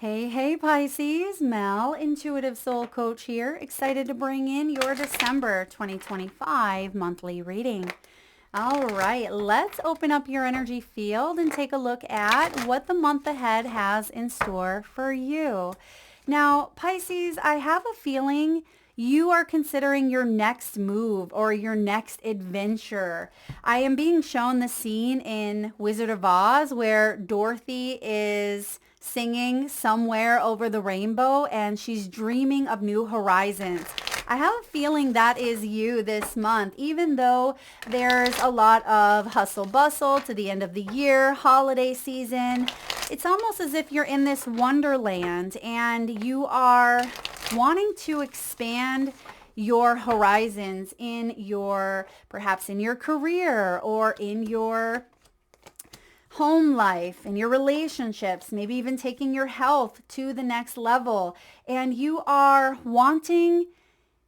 Hey, Pisces, Mel, Intuitive Soul Coach here. Excited to bring in your December 2025 monthly reading. All right, let's open up your energy field and take a look at what the month ahead has in store for you. Now, Pisces, I have a feeling you are considering your next move or your next adventure. I am being shown the scene in Wizard of Oz where Dorothy is singing somewhere over the rainbow and she's dreaming of new horizons. I have a feeling that is you this month, even though there's a lot of hustle bustle to the end of the year, holiday season. It's almost as if you're in this wonderland and you are wanting to expand your horizons in perhaps in your career or in your home life, in your relationships, maybe even taking your health to the next level. And you are wanting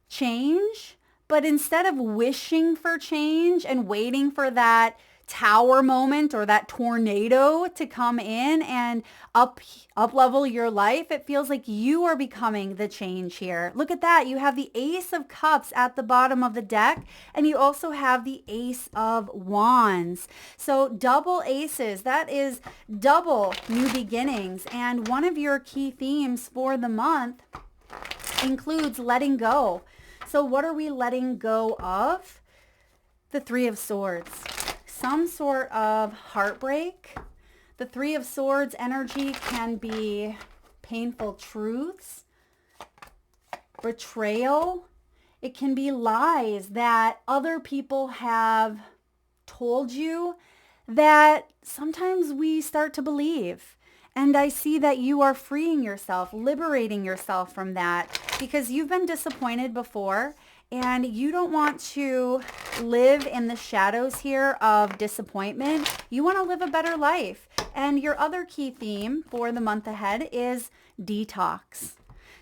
change, but instead of wishing for change and waiting for that tower moment or that tornado to come in and up level your life, it feels like you are becoming the change here. Look at that. You have the Ace of Cups at the bottom of the deck, and you also have the Ace of Wands. So double aces, that is double new beginnings. And one of your key themes for the month includes letting go. So what are we letting go of? The Three of Swords. Some sort of heartbreak. The Three of Swords energy can be painful truths, betrayal. It can be lies that other people have told you that sometimes we start to believe. And I see that you are freeing yourself, liberating yourself from that because you've been disappointed before and you don't want to live in the shadows here of disappointment. You want to live a better life. And your other key theme for the month ahead is detox.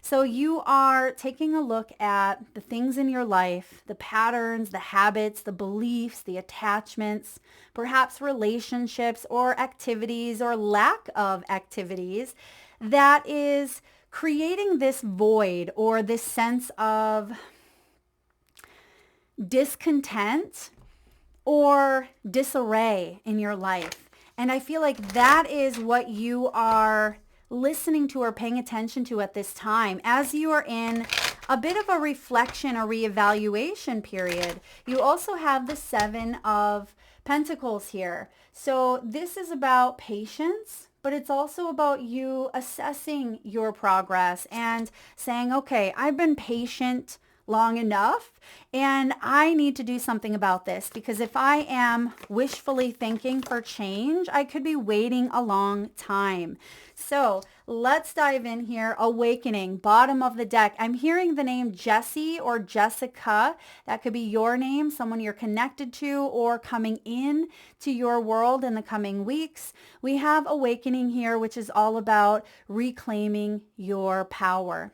So you are taking a look at the things in your life, the patterns, the habits, the beliefs, the attachments, perhaps relationships or activities or lack of activities that is creating this void or this sense of discontent or disarray in your life. And I feel like that is what you are listening to or paying attention to at this time as you are in a bit of a reflection or reevaluation period. You also have the Seven of Pentacles here. So this is about patience, but it's also about you assessing your progress and saying, okay, I've been patient long enough and I need to do something about this, because if I am wishfully thinking for change, I could be waiting a long time. So let's dive in here. Awakening, bottom of the deck. I'm hearing the name Jesse or Jessica. That could be your name, someone you're connected to or coming in to your world in the coming weeks. We have awakening here, which is all about reclaiming your power.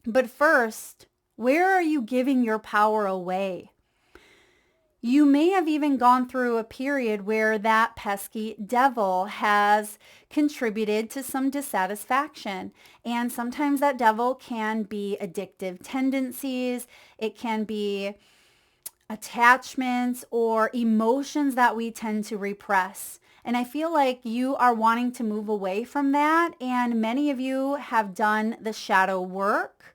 But first, where are you giving your power away? You may have even gone through a period where that pesky devil has contributed to some dissatisfaction. And sometimes that devil can be addictive tendencies. It can be attachments or emotions that we tend to repress. And I feel like you are wanting to move away from that. And many of you have done the shadow work,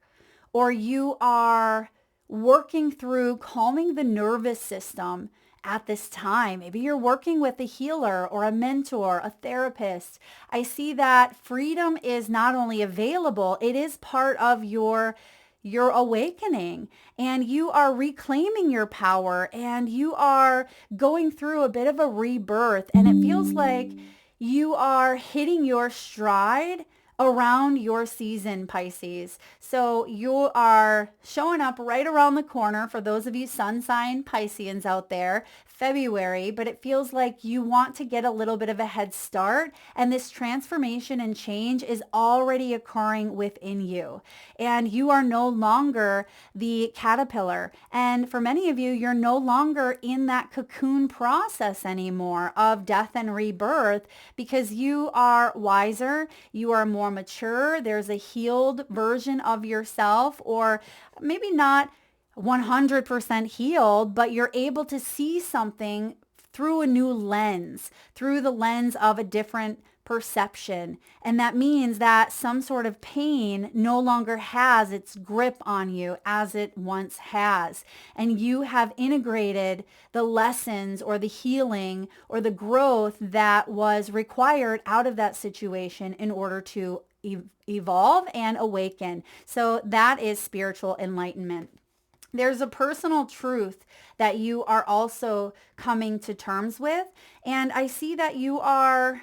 or you are working through calming the nervous system at this time. Maybe you're working with a healer or a mentor, a therapist. I see that freedom is not only available, it is part of your awakening, and you are reclaiming your power and you are going through a bit of a rebirth, and it feels like you are hitting your stride around your season, Pisces. So you are showing up right around the corner for those of you sun sign Pisceans out there. February, but it feels like you want to get a little bit of a head start, and this transformation and change is already occurring within you. And you are no longer the caterpillar. And for many of you, you're no longer in that cocoon process anymore of death and rebirth, because you are wiser, you are more mature, there's a healed version of yourself, or maybe not 100% healed, but you're able to see something through a new lens, through the lens of a different perception. And that means that some sort of pain no longer has its grip on you as it once has. And you have integrated the lessons or the healing or the growth that was required out of that situation in order to evolve and awaken. So that is spiritual enlightenment. There's a personal truth that you are also coming to terms with. And I see that you are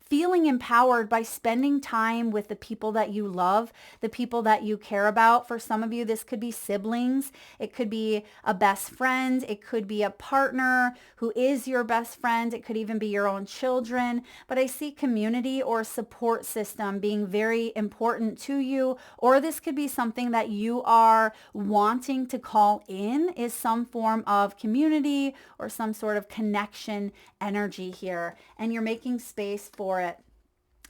feeling empowered by spending time with the people that you love, the people that you care about. For some of you, this could be siblings. It could be a best friend. It could be a partner who is your best friend. It could even be your own children. But I see community or support system being very important to you. Or this could be something that you are wanting to call in, is some form of community or some sort of connection energy here. And you're making space for it.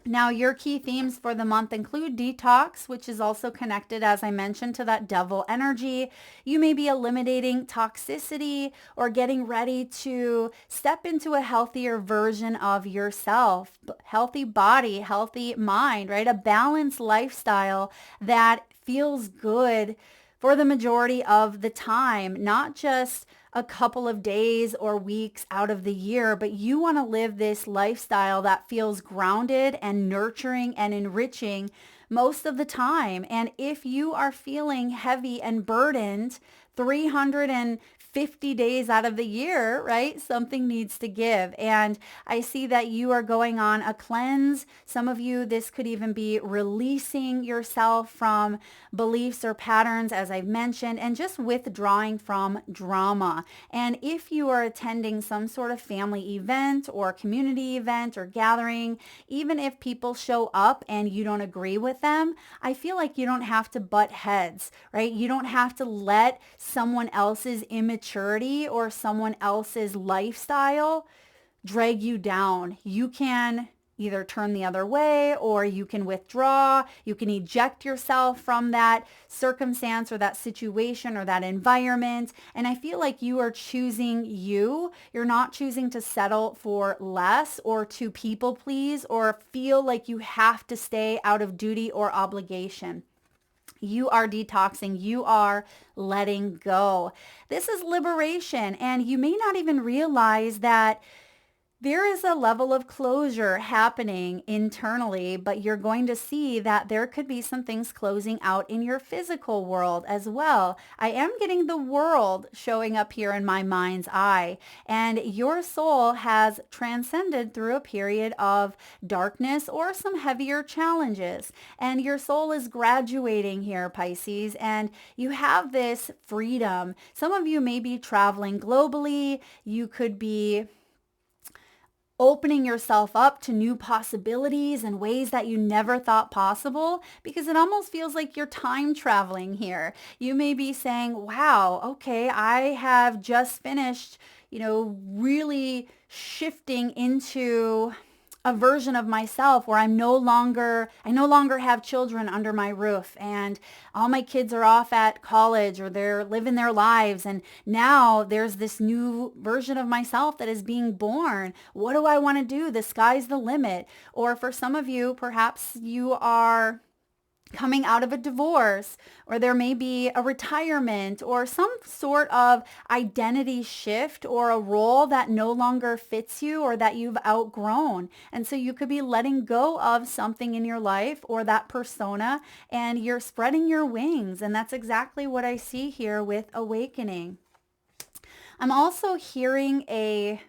Now, your key themes for the month include detox, which is also connected, as I mentioned, to that devil energy. You may be eliminating toxicity or getting ready to step into a healthier version of yourself. Healthy body, healthy mind, right? A balanced lifestyle that feels good for the majority of the time, not just a couple of days or weeks out of the year, but you want to live this lifestyle that feels grounded and nurturing and enriching most of the time. And if you are feeling heavy and burdened 350 days out of the year, right? Something needs to give. And I see that you are going on a cleanse. Some of you, this could even be releasing yourself from beliefs or patterns, as I've mentioned, and just withdrawing from drama. And if you are attending some sort of family event or community event or gathering, even if people show up and you don't agree with them, I feel like you don't have to butt heads, right? You don't have to let someone else's immaturity or someone else's lifestyle drag you down. You can either turn the other way, or you can withdraw. You can eject yourself from that circumstance or that situation or that environment. And I feel like you are choosing you. You're not choosing to settle for less or to people please or feel like you have to stay out of duty or obligation. You are detoxing. You are letting go. This is liberation. And you may not even realize that there is a level of closure happening internally, but you're going to see that there could be some things closing out in your physical world as well. I am getting the world showing up here in my mind's eye, and your soul has transcended through a period of darkness or some heavier challenges, and your soul is graduating here, Pisces, and you have this freedom. Some of you may be traveling globally. You could be opening yourself up to new possibilities and ways that you never thought possible, because it almost feels like you're time traveling here. You may be saying, wow, okay, I have just finished, really shifting into a version of myself where I no longer have children under my roof, and all my kids are off at college or they're living their lives. And now there's this new version of myself that is being born. What do I want to do? The sky's the limit. Or for some of you, perhaps you are coming out of a divorce, or there may be a retirement or some sort of identity shift or a role that no longer fits you or that you've outgrown. And so you could be letting go of something in your life or that persona, and you're spreading your wings. And that's exactly what I see here with awakening. I'm also hearing a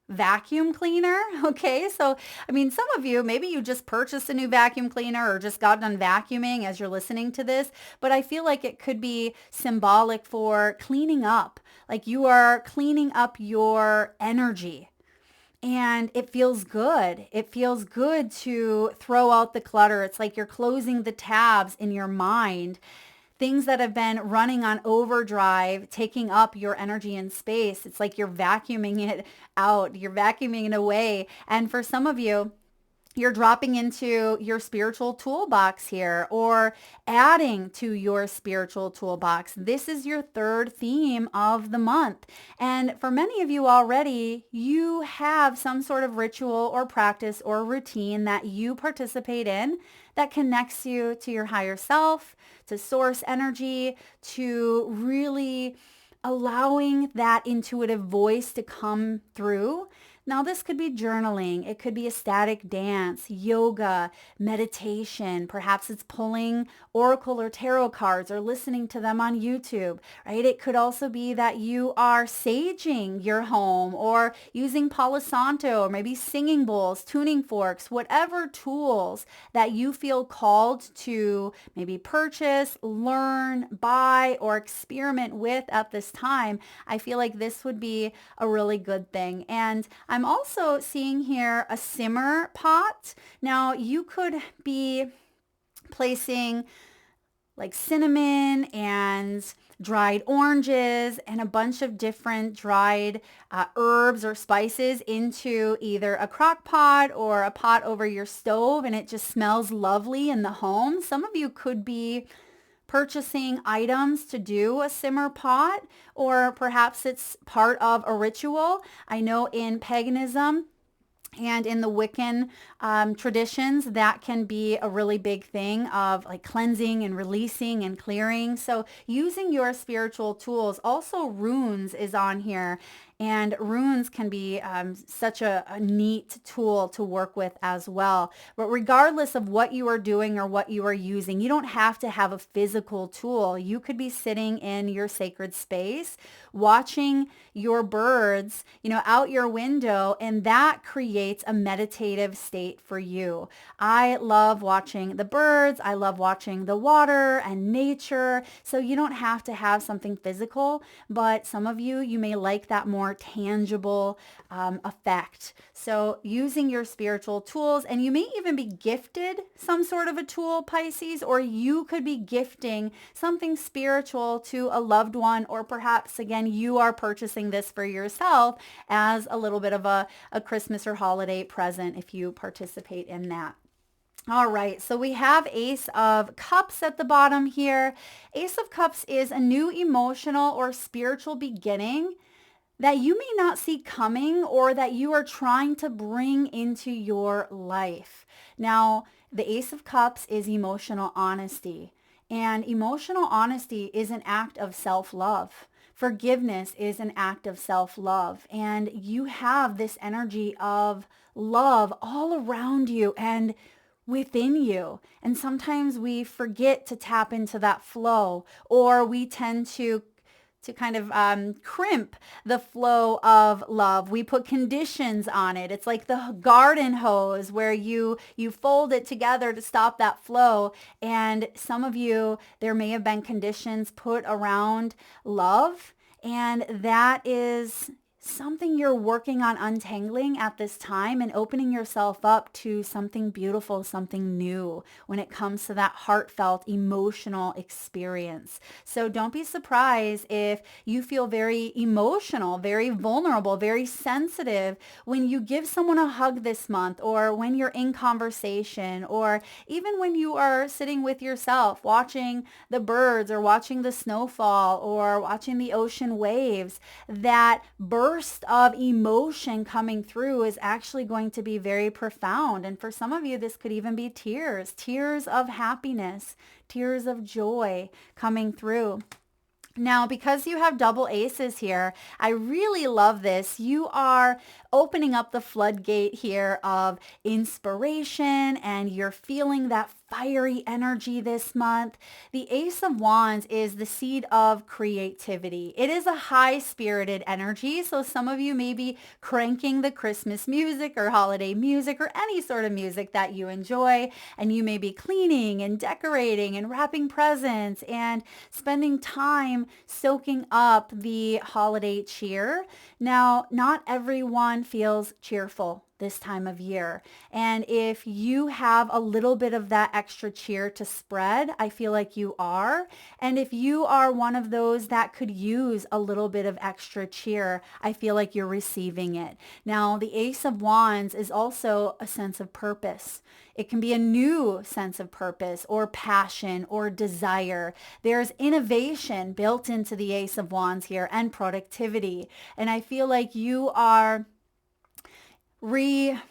vacuum cleaner. Okay. So, I mean, some of you, maybe you just purchased a new vacuum cleaner or just got done vacuuming as you're listening to this, but I feel like it could be symbolic for cleaning up. Like you are cleaning up your energy. And it feels good. It feels good to throw out the clutter. It's like you're closing the tabs in your mind, things that have been running on overdrive, taking up your energy and space. It's like you're vacuuming it out, you're vacuuming it away. And for some of you, you're dropping into your spiritual toolbox here or adding to your spiritual toolbox. This is your third theme of the month. And for many of you already, you have some sort of ritual or practice or routine that you participate in that connects you to your higher self, to source energy, to really allowing that intuitive voice to come through. Now, this could be journaling. It could be ecstatic dance, yoga, meditation. Perhaps it's pulling oracle or tarot cards or listening to them on YouTube, right? It could also be that you are saging your home or using Palo Santo or maybe singing bowls, tuning forks, whatever tools that you feel called to maybe purchase, learn, buy, or experiment with at this time. I feel like this would be a really good thing. And I'm also seeing here a simmer pot. Now you could be placing like cinnamon and dried oranges and a bunch of different dried herbs or spices into either a crock pot or a pot over your stove, and it just smells lovely in the home. Some of you could be purchasing items to do a simmer pot, or perhaps it's part of a ritual. I know in paganism and in the Wiccan traditions, that can be a really big thing of like cleansing and releasing and clearing. So using your spiritual tools. Also, runes is on here. And runes can be such a neat tool to work with as well. But regardless of what you are doing or what you are using, you don't have to have a physical tool. You could be sitting in your sacred space, watching your birds, out your window, and that creates a meditative state for you. I love watching the birds. I love watching the water and nature. So you don't have to have something physical, but some of you may like that more tangible effect. So using your spiritual tools, and you may even be gifted some sort of a tool, Pisces, or you could be gifting something spiritual to a loved one, or perhaps, again, you are purchasing this for yourself as a little bit of a Christmas or holiday present if you participate in that. All right, so we have Ace of Cups at the bottom here. Ace of Cups is a new emotional or spiritual beginning that you may not see coming or that you are trying to bring into your life. Now, the Ace of Cups is emotional honesty, and emotional honesty is an act of self-love. Forgiveness is an act of self-love, and you have this energy of love all around you and within you. And sometimes we forget to tap into that flow, or we tend to kind of crimp the flow of love. We put conditions on it. It's like the garden hose where you fold it together to stop that flow. And some of you, there may have been conditions put around love, and that is something you're working on untangling at this time and opening yourself up to something beautiful, something new when it comes to that heartfelt emotional experience. So don't be surprised if you feel very emotional, very vulnerable, very sensitive when you give someone a hug this month, or when you're in conversation, or even when you are sitting with yourself watching the birds or watching the snowfall or watching the ocean waves. That burst of emotion coming through is actually going to be very profound. And for some of you, this could even be tears of happiness, tears of joy coming through. Now, because you have double aces here, I really love this. You are opening up the floodgate here of inspiration, and you're feeling that fiery energy this month. The Ace of Wands is the seed of creativity. It is a high-spirited energy, so some of you may be cranking the Christmas music or holiday music or any sort of music that you enjoy, and you may be cleaning and decorating and wrapping presents and spending time soaking up the holiday cheer. Now, not everyone feels cheerful this time of year. And if you have a little bit of that extra cheer to spread, I feel like you are. And if you are one of those that could use a little bit of extra cheer, I feel like you're receiving it. Now, the Ace of Wands is also a sense of purpose. It can be a new sense of purpose or passion or desire. There's innovation built into the Ace of Wands here and productivity. And I feel like you are revisiting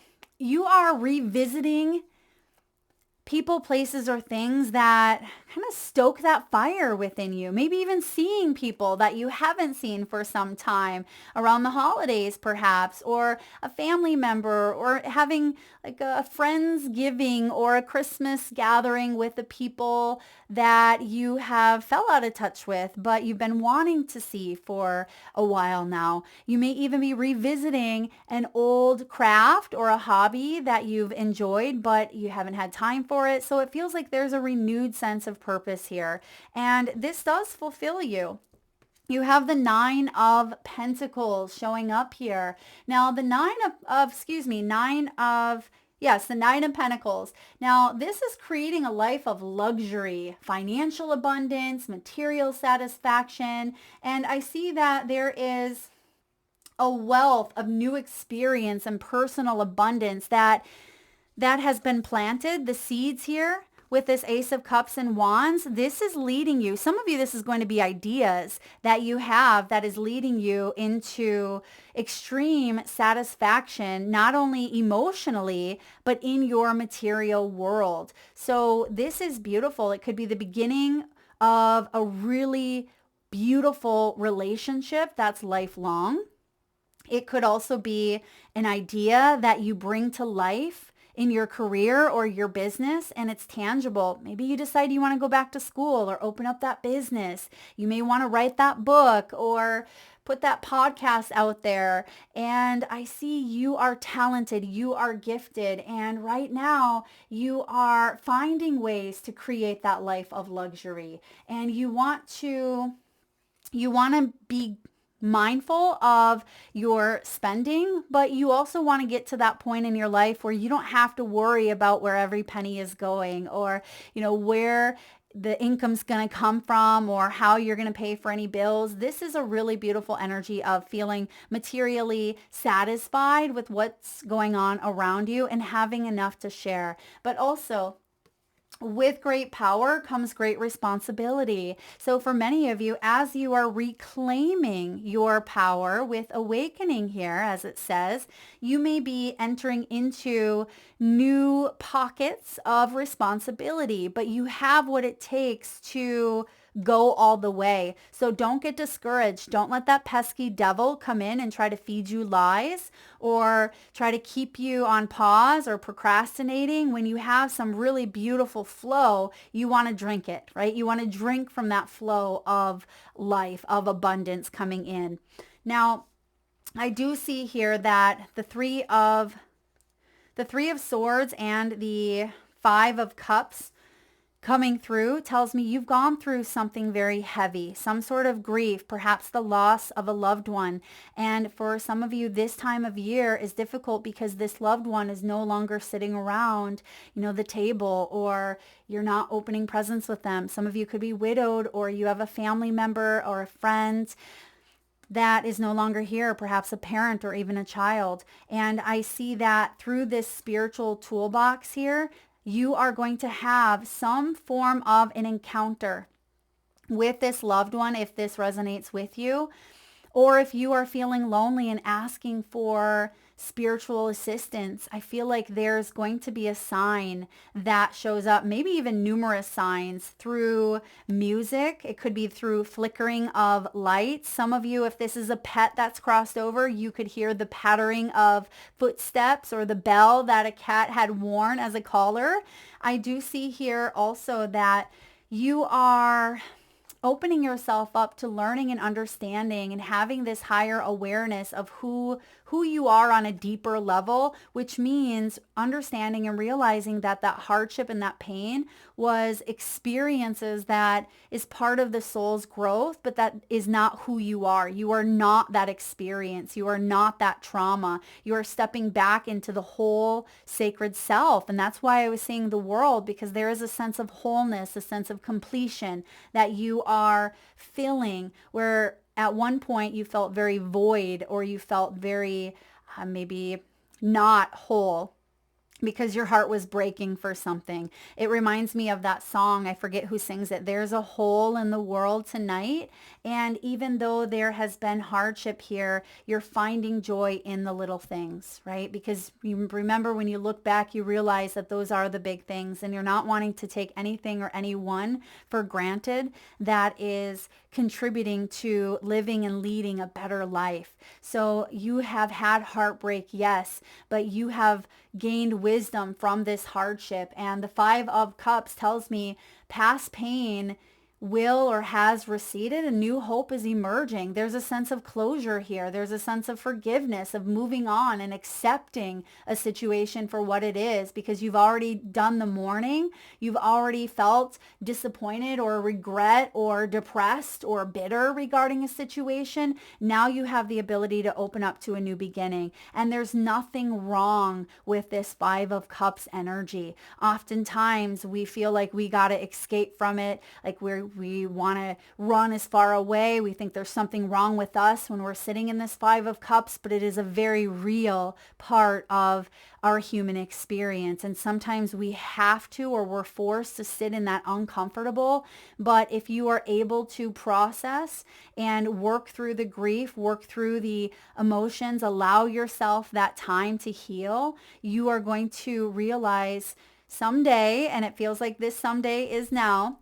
people, places, or things that kind of stoke that fire within you. Maybe even seeing people that you haven't seen for some time around the holidays, perhaps, or a family member, or having like a Friendsgiving or a Christmas gathering with the people that you have fell out of touch with, but you've been wanting to see for a while now. You may even be revisiting an old craft or a hobby that you've enjoyed, but you haven't had time for it. So it feels like there's a renewed sense of purpose here. And this does fulfill you. You have the Nine of Pentacles showing up here. Now, the the Nine of Pentacles. Now, this is creating a life of luxury, financial abundance, material satisfaction. And I see that there is a wealth of new experience and personal abundance that has been planted, the seeds here with this Ace of Cups and Wands. This is leading you. Some of you, this is going to be ideas that you have that is leading you into extreme satisfaction, not only emotionally, but in your material world. So this is beautiful. It could be the beginning of a really beautiful relationship that's lifelong. It could also be an idea that you bring to life in your career or your business, and it's tangible. Maybe you decide you want to go back to school or open up that business. You may want to write that book or put that podcast out there. And I see you are talented, you are gifted, and right now you are finding ways to create that life of luxury. And you want to be mindful of your spending, but you also want to get to that point in your life where you don't have to worry about where every penny is going, or, where the income's going to come from, or how you're going to pay for any bills. This is a really beautiful energy of feeling materially satisfied with what's going on around you and having enough to share. But also, with great power comes great responsibility. So for many of you, as you are reclaiming your power with awakening here, as it says, you may be entering into new pockets of responsibility, but you have what it takes to go all the way. So don't get discouraged. Don't let that pesky devil come in and try to feed you lies or try to keep you on pause or procrastinating. When you have some really beautiful flow, you want to drink it, right? You want to drink from that flow of life, of abundance coming in. Now, I do see here that the three of Swords and the Five of Cups coming through tells me you've gone through something very heavy, some sort of grief, perhaps the loss of a loved one. And for some of you, this time of year is difficult because this loved one is no longer sitting around, the table, or you're not opening presents with them. Some of you could be widowed, or you have a family member or a friend that is no longer here, perhaps a parent or even a child. And I see that through this spiritual toolbox here, you are going to have some form of an encounter with this loved one, if this resonates with you, Or if you are feeling lonely and asking for spiritual assistance, I feel like there's going to be a sign that shows up, maybe even numerous signs through music. It could be through flickering of lights. Some of you, if this is a pet that's crossed over, you could hear the pattering of footsteps or the bell that a cat had worn as a collar. I do see here also that you are opening yourself up to learning and understanding and having this higher awareness of who you are on a deeper level, which means understanding and realizing that that hardship and that pain was experiences that is part of the soul's growth, but that is not who you are. You are not that experience. You are not that trauma. You are stepping back into the whole sacred self. And that's why I was saying the world, because there is a sense of wholeness, a sense of completion that you are feeling, where at one point you felt very void, or you felt very maybe not whole because your heart was breaking for something. It reminds me of that song. I forget who sings it. There's a hole in the world tonight. And even though there has been hardship here, you're finding joy in the little things, right? Because you remember, when you look back, you realize that those are the big things, and you're not wanting to take anything or anyone for granted that is contributing to living and leading a better life. So you have had heartbreak, yes, but you have gained wisdom from this hardship. And the Five of Cups tells me past pain will or has receded, and new hope is emerging. There's a sense of closure here. There's a sense of forgiveness, of moving on and accepting a situation for what it is, because you've already done the mourning. You've already felt disappointed or regret or depressed or bitter regarding a situation. Now you have the ability to open up to a new beginning. And there's nothing wrong with this Five of Cups energy. Oftentimes we feel like we got to escape from it, like we want to run as far away. We think there's something wrong with us when we're sitting in this Five of Cups, but it is a very real part of our human experience. And sometimes we have to, or we're forced to sit in that uncomfortable. But if you are able to process and work through the grief, work through the emotions, allow yourself that time to heal, you are going to realize someday, and it feels like this someday is now,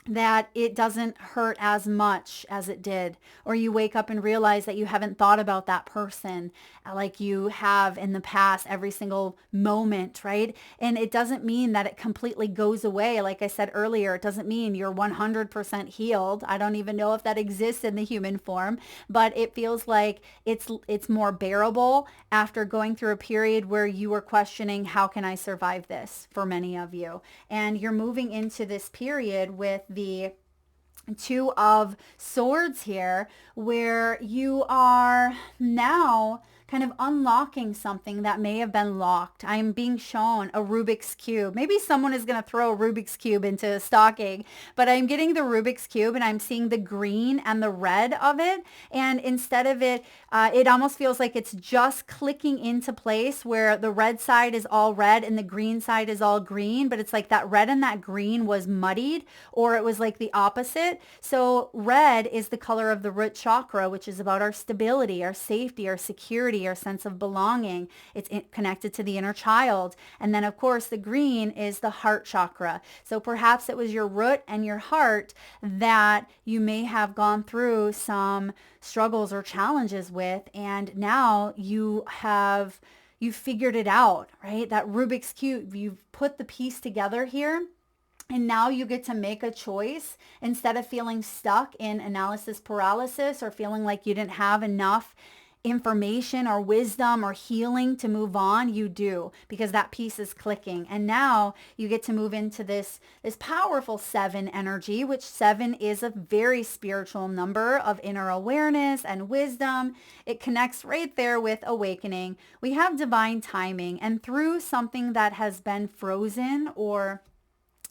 that it doesn't hurt as much as it did. Or you wake up and realize that you haven't thought about that person like you have in the past every single moment, right? And it doesn't mean that it completely goes away. Like I said earlier, it doesn't mean you're 100% healed. I don't even know if that exists in the human form, but it feels like it's more bearable after going through a period where you were questioning, how can I survive this, for many of you. And you're moving into this period with the Two of Swords here, where you are now kind of unlocking something that may have been locked. I'm being shown a Rubik's Cube. Maybe someone is going to throw a Rubik's Cube into a stocking, but I'm getting the Rubik's Cube and I'm seeing the green and the red of it. And instead of it, it almost feels like it's just clicking into place, where the red side is all red and the green side is all green, but it's like that red and that green was muddied, or it was like the opposite. So red is the color of the root chakra, which is about our stability, our safety, our security, our sense of belonging. It's connected to the inner child. And then of course the green is the heart chakra. So perhaps it was your root and your heart that you may have gone through some struggles or challenges with, and now you figured it out, right? That Rubik's Cube, you've put the piece together here. And now you get to make a choice. Instead of feeling stuck in analysis paralysis, or feeling like you didn't have enough information or wisdom or healing to move on, you do, because that piece is clicking. And now you get to move into this powerful 7 energy, which 7 is a very spiritual number of inner awareness and wisdom. It connects right there with awakening. We have divine timing, and through something that has been frozen, or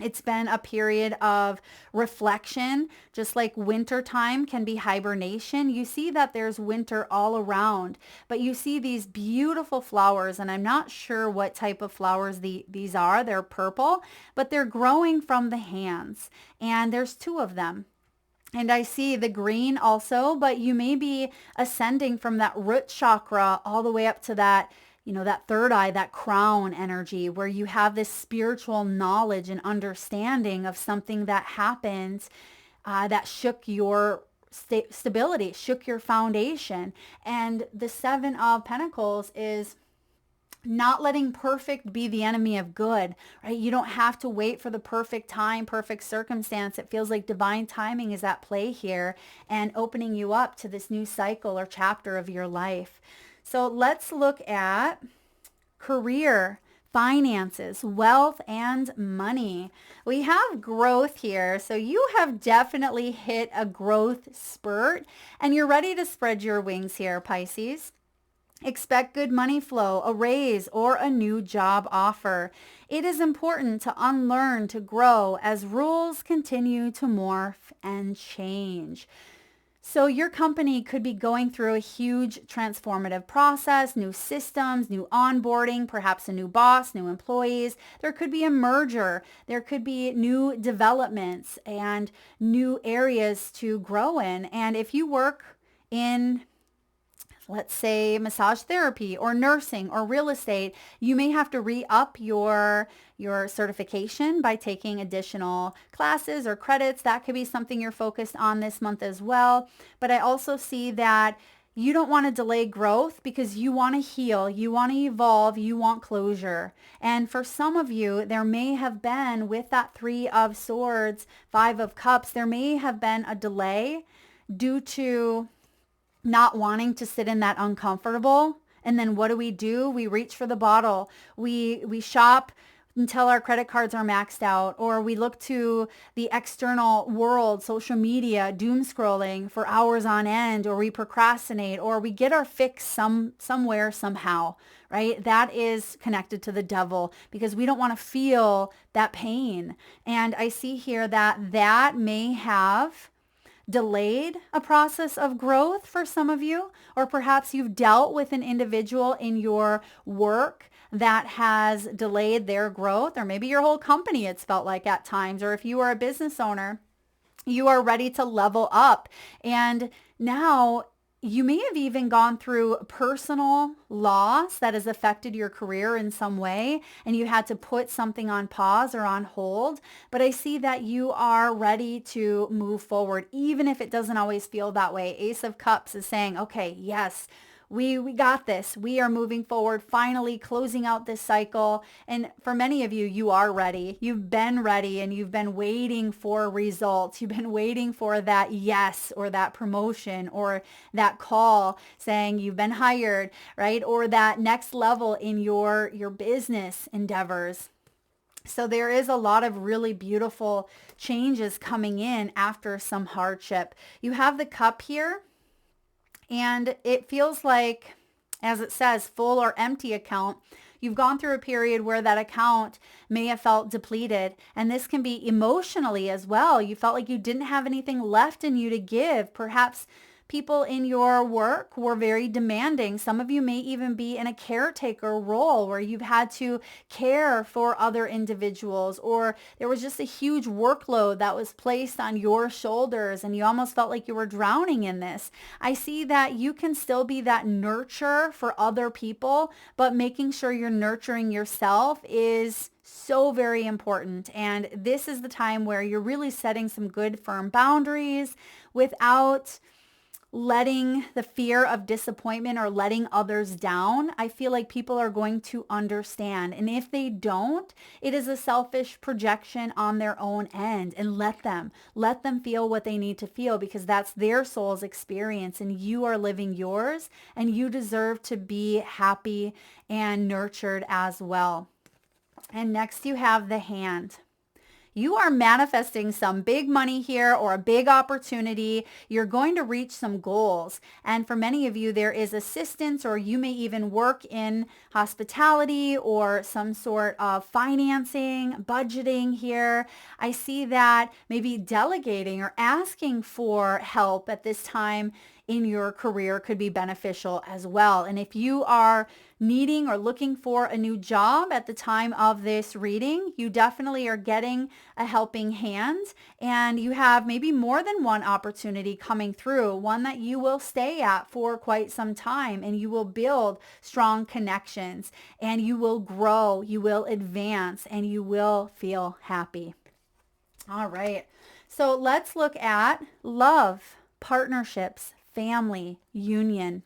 it's been a period of reflection, just like winter time can be hibernation. You see that there's winter all around, but you see these beautiful flowers, and I'm not sure what type of flowers these are. They're purple, but they're growing from the hands, and there's 2 of them. And I see the green also, but you may be ascending from that root chakra all the way up to that, that third eye, that crown energy, where you have this spiritual knowledge and understanding of something that happened that shook your stability, shook your foundation. And the Seven of Pentacles is not letting perfect be the enemy of good, right? You don't have to wait for the perfect time, perfect circumstance. It feels like divine timing is at play here and opening you up to this new cycle or chapter of your life. So let's look at career, finances, wealth, and money. We have growth here. So you have definitely hit a growth spurt and you're ready to spread your wings here, Pisces. Expect good money flow, a raise, or a new job offer. It is important to unlearn to grow as rules continue to morph and change. So your company could be going through a huge transformative process, new systems, new onboarding, perhaps a new boss, new employees. There could be a merger. There could be new developments and new areas to grow in. And if you work in, let's say, massage therapy or nursing or real estate, you may have to re-up your certification by taking additional classes or credits. That could be something you're focused on this month as well. But I also see that you don't want to delay growth because you want to heal, you want to evolve, you want closure. And for some of you, there may have been, with that Three of Swords, Five of Cups, there may have been a delay due to not wanting to sit in that uncomfortable. And then what do? We reach for the bottle. We shop until our credit cards are maxed out, or we look to the external world, social media, doom scrolling for hours on end, or we procrastinate, or we get our fix somewhere, somehow, right? That is connected to the devil because we don't want to feel that pain. And I see here that may have delayed a process of growth for some of you, or perhaps you've dealt with an individual in your work that has delayed their growth, or maybe your whole company, it's felt like at times, or if you are a business owner, you are ready to level up. And now you may have even gone through personal loss that has affected your career in some way, and you had to put something on pause or on hold. But I see that you are ready to move forward, even if it doesn't always feel that way. Ace of Cups is saying, okay, yes, we got this. We are moving forward, finally closing out this cycle. And for many of you, you are ready. You've been ready and you've been waiting for results. You've been waiting for that yes, or that promotion, or that call saying you've been hired, right? Or that next level in your business endeavors. So there is a lot of really beautiful changes coming in after some hardship. You have the Cup here. And it feels like, as it says, full or empty account. You've gone through a period where that account may have felt depleted. And this can be emotionally as well. You felt like you didn't have anything left in you to give. Perhaps people in your work were very demanding. Some of you may even be in a caretaker role where you've had to care for other individuals, or there was just a huge workload that was placed on your shoulders and you almost felt like you were drowning in this. I see that you can still be that nurture for other people, but making sure you're nurturing yourself is so very important. And this is the time where you're really setting some good, firm boundaries without letting the fear of disappointment or letting others down. I feel like people are going to understand. And if they don't, it is a selfish projection on their own end, and let them feel what they need to feel, because that's their soul's experience and you are living yours, and you deserve to be happy and nurtured as well. And next you have the Hand. You are manifesting some big money here, or a big opportunity. You're going to reach some goals. And for many of you, there is assistance, or you may even work in hospitality or some sort of financing, budgeting here. I see that maybe delegating or asking for help at this time in your career could be beneficial as well. And if you are needing or looking for a new job at the time of this reading, you definitely are getting a helping hand, and you have maybe more than one opportunity coming through, one that you will stay at for quite some time, and you will build strong connections, and you will grow, you will advance, and you will feel happy. All right. So let's look at love, partnerships, family, union.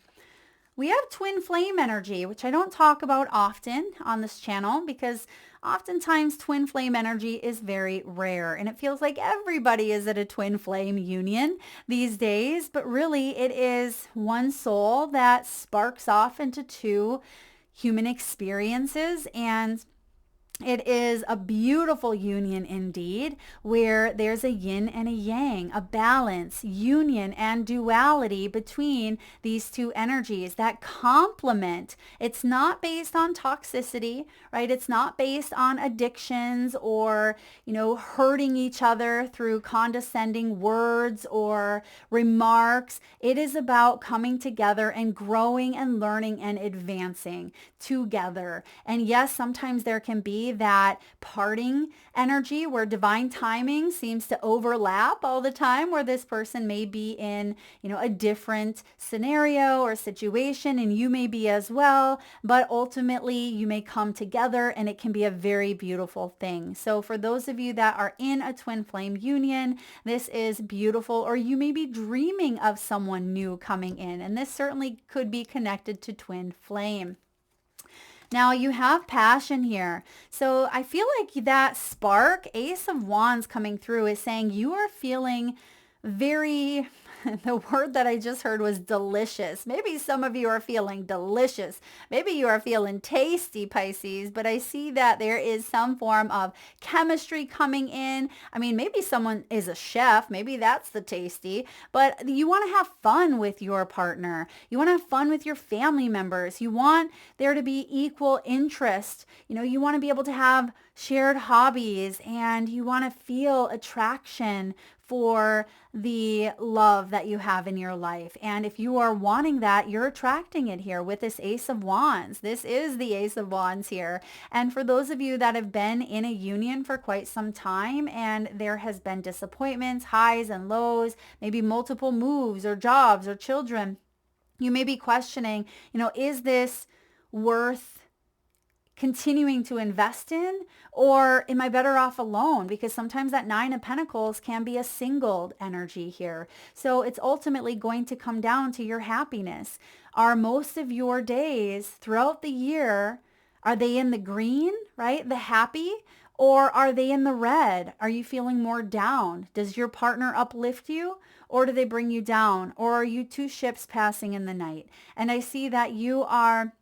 We have twin flame energy, which I don't talk about often on this channel because oftentimes twin flame energy is very rare, and it feels like everybody is at a twin flame union these days, but really it is one soul that sparks off into two human experiences, and it is a beautiful union indeed, where there's a yin and a yang, a balance, union and duality between these two energies that complement. It's not based on toxicity, right? It's not based on addictions or, hurting each other through condescending words or remarks. It is about coming together and growing and learning and advancing together. And yes, sometimes there can be that parting energy where divine timing seems to overlap all the time, where this person may be in, a different scenario or situation, and you may be as well, but ultimately you may come together and it can be a very beautiful thing. So for those of you that are in a twin flame union, this is beautiful, or you may be dreaming of someone new coming in, and this certainly could be connected to twin flame. Now you have passion here. So I feel like that spark, Ace of Wands coming through, is saying you are feeling very, the word that I just heard was delicious. Maybe some of you are feeling delicious. Maybe you are feeling tasty, Pisces, but I see that there is some form of chemistry coming in. I mean, maybe someone is a chef. Maybe that's the tasty, but you want to have fun with your partner. You want to have fun with your family members. You want there to be equal interest. You want to be able to have shared hobbies, and you want to feel attraction for the love that you have in your life. And if you are wanting that, you're attracting it here with this Ace of Wands. This is the Ace of Wands here. And for those of you that have been in a union for quite some time and there has been disappointments, highs and lows, maybe multiple moves or jobs or children, you may be questioning, is this worth continuing to invest in, or am I better off alone? Because sometimes that Nine of Pentacles can be a singled energy here. So it's ultimately going to come down to your happiness. Are most of your days throughout the year, are they in the green, right? The happy, or are they in the red? Are you feeling more down? Does your partner uplift you, or do they bring you down? Or are you two ships passing in the night? And I see that you are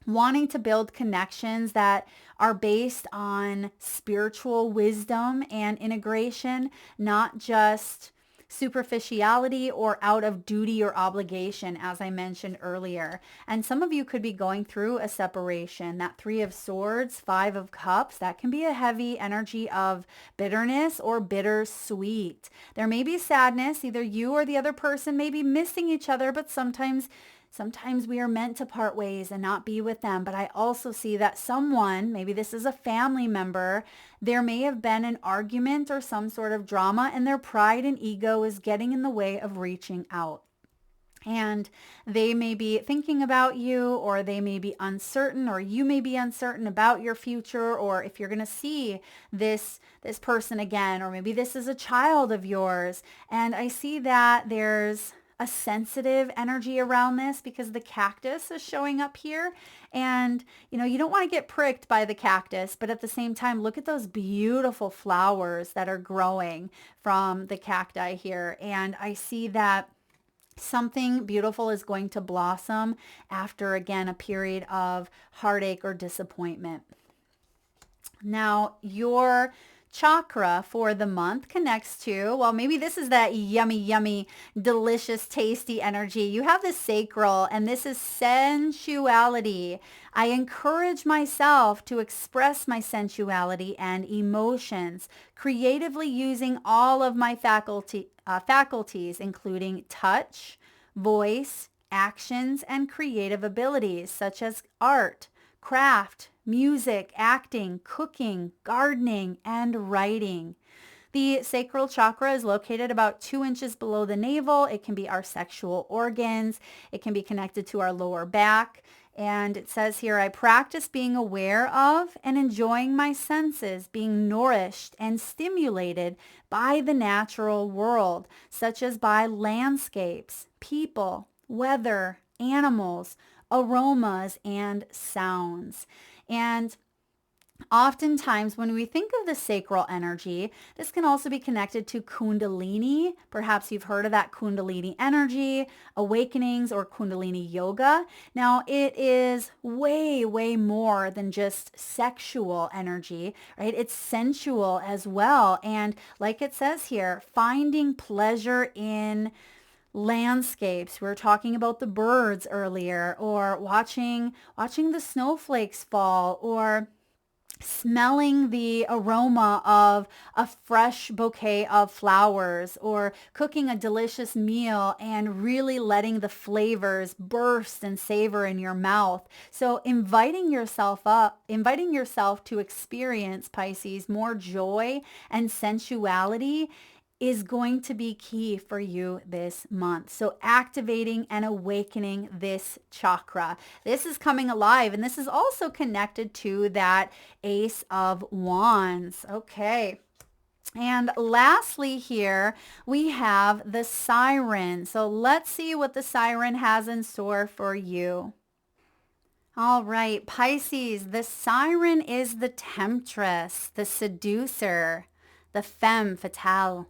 wanting to build connections that are based on spiritual wisdom and integration, not just superficiality or out of duty or obligation, as I mentioned earlier. And some of you could be going through a separation. That Three of Swords, Five of Cups, that can be a heavy energy of bitterness or bittersweet. There may be sadness. Either you or the other person may be missing each other, but sometimes we are meant to part ways and not be with them. But I also see that someone, maybe this is a family member, there may have been an argument or some sort of drama, and their pride and ego is getting in the way of reaching out. And they may be thinking about you, or they may be uncertain, or you may be uncertain about your future, or if you're going to see this person again, or maybe this is a child of yours. And I see that there's a sensitive energy around this because the cactus is showing up here, and you don't want to get pricked by the cactus, but at the same time, look at those beautiful flowers that are growing from the cacti here. And I see that something beautiful is going to blossom after, again, a period of heartache or disappointment. Now, your chakra for the month connects to, well, maybe this is that yummy, yummy, delicious, tasty energy. You have the sacral, and this is sensuality. I encourage myself to express my sensuality and emotions, creatively using all of my faculties, including touch, voice, actions, and creative abilities such as art, craft, music, acting, cooking, gardening, and writing. The sacral chakra is located about 2 inches below the navel. It can be our sexual organs. It can be connected to our lower back. And it says here, I practice being aware of and enjoying my senses, being nourished and stimulated by the natural world, such as by landscapes, people, weather, animals, aromas, and sounds. And oftentimes, when we think of the sacral energy, this can also be connected to Kundalini. Perhaps you've heard of that Kundalini energy, awakenings, or Kundalini yoga. Now, it is way, way more than just sexual energy, right? It's sensual as well. And like it says here, finding pleasure in landscapes. We were talking about the birds earlier, or watching the snowflakes fall, or smelling the aroma of a fresh bouquet of flowers, or cooking a delicious meal and really letting the flavors burst and savor in your mouth. So inviting yourself to experience, Pisces, more joy and sensuality is going to be key for you this month. So activating and awakening this chakra. This is coming alive, and this is also connected to that Ace of Wands. Okay. And lastly here, we have the siren. So let's see what the siren has in store for you. All right, Pisces, the siren is the temptress, the seducer, the femme fatale.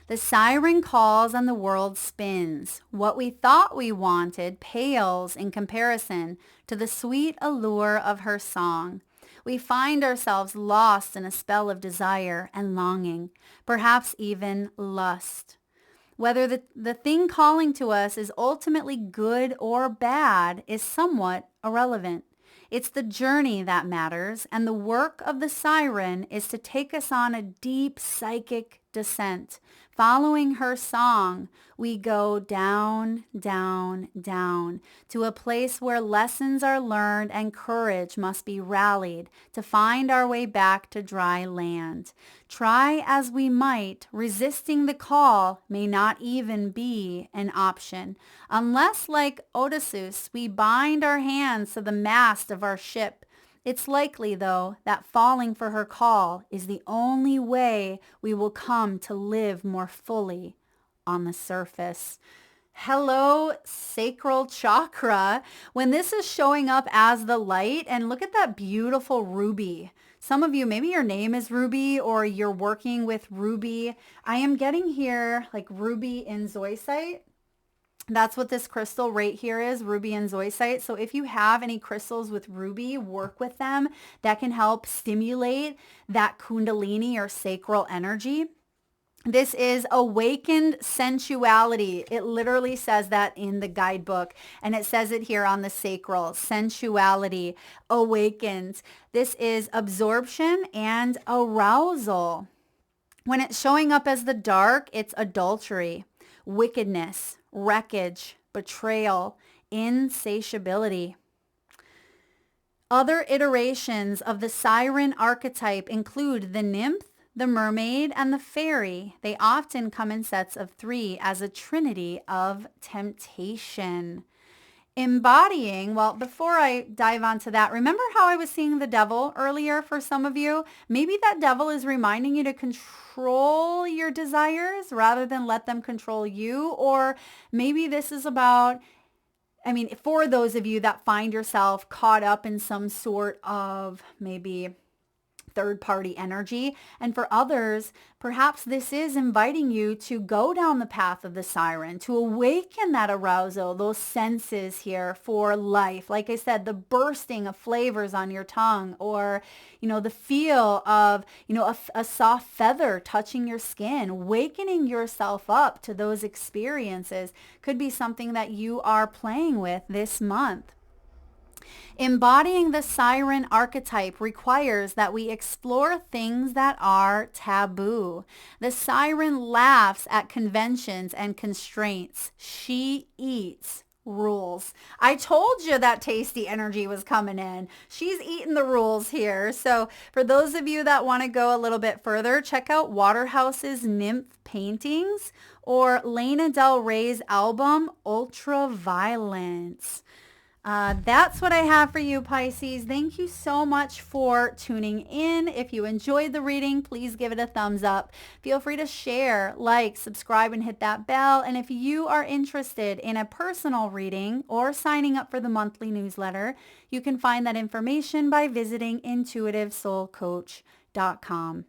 The siren calls and the world spins. What we thought we wanted pales in comparison to the sweet allure of her song. We find ourselves lost in a spell of desire and longing, perhaps even lust. Whether the thing calling to us is ultimately good or bad is somewhat irrelevant. It's the journey that matters, and the work of the siren is to take us on a deep psychic descent. Following her song, we go down, down, down to a place where lessons are learned and courage must be rallied to find our way back to dry land. Try as we might, resisting the call may not even be an option, unless, like Odysseus, we bind our hands to the mast of our ship. It's likely, though, that falling for her call is the only way we will come to live more fully on the surface. Hello, sacral chakra. When this is showing up as the light, and look at that beautiful ruby. Some of you, maybe your name is Ruby or you're working with ruby. I am getting here like ruby in zoisite. That's what this crystal right here is, ruby and zoisite. So if you have any crystals with ruby, work with them. That can help stimulate that kundalini or sacral energy. This is awakened sensuality. It literally says that in the guidebook, and it says it here on the sacral. Sensuality, awakened. This is absorption and arousal. When it's showing up as the dark, it's adultery, wickedness, wreckage, betrayal, insatiability. Other iterations of the siren archetype include the nymph, the mermaid, and the fairy. They often come in sets of 3 as a trinity of temptation. Embodying, well, before I dive onto that, remember how I was seeing the devil earlier for some of you? Maybe that devil is reminding you to control your desires rather than let them control you. Or maybe this is about, for those of you that find yourself caught up in some sort of maybe third-party energy. And for others, perhaps this is inviting you to go down the path of the siren, to awaken that arousal, those senses here for life. Like I said, the bursting of flavors on your tongue, or, the feel of, a soft feather touching your skin. Wakening yourself up to those experiences could be something that you are playing with this month. Embodying the siren archetype requires that we explore things that are taboo. The siren laughs at conventions and constraints. She eats rules. I told you that tasty energy was coming in. She's eating the rules here. So for those of you that want to go a little bit further, check out Waterhouse's Nymph paintings or Lana Del Rey's album Ultraviolence. That's what I have for you, Pisces. Thank you so much for tuning in. If you enjoyed the reading, please give it a thumbs up. Feel free to share, like, subscribe, and hit that bell. And if you are interested in a personal reading or signing up for the monthly newsletter, you can find that information by visiting intuitivesoulcoach.com.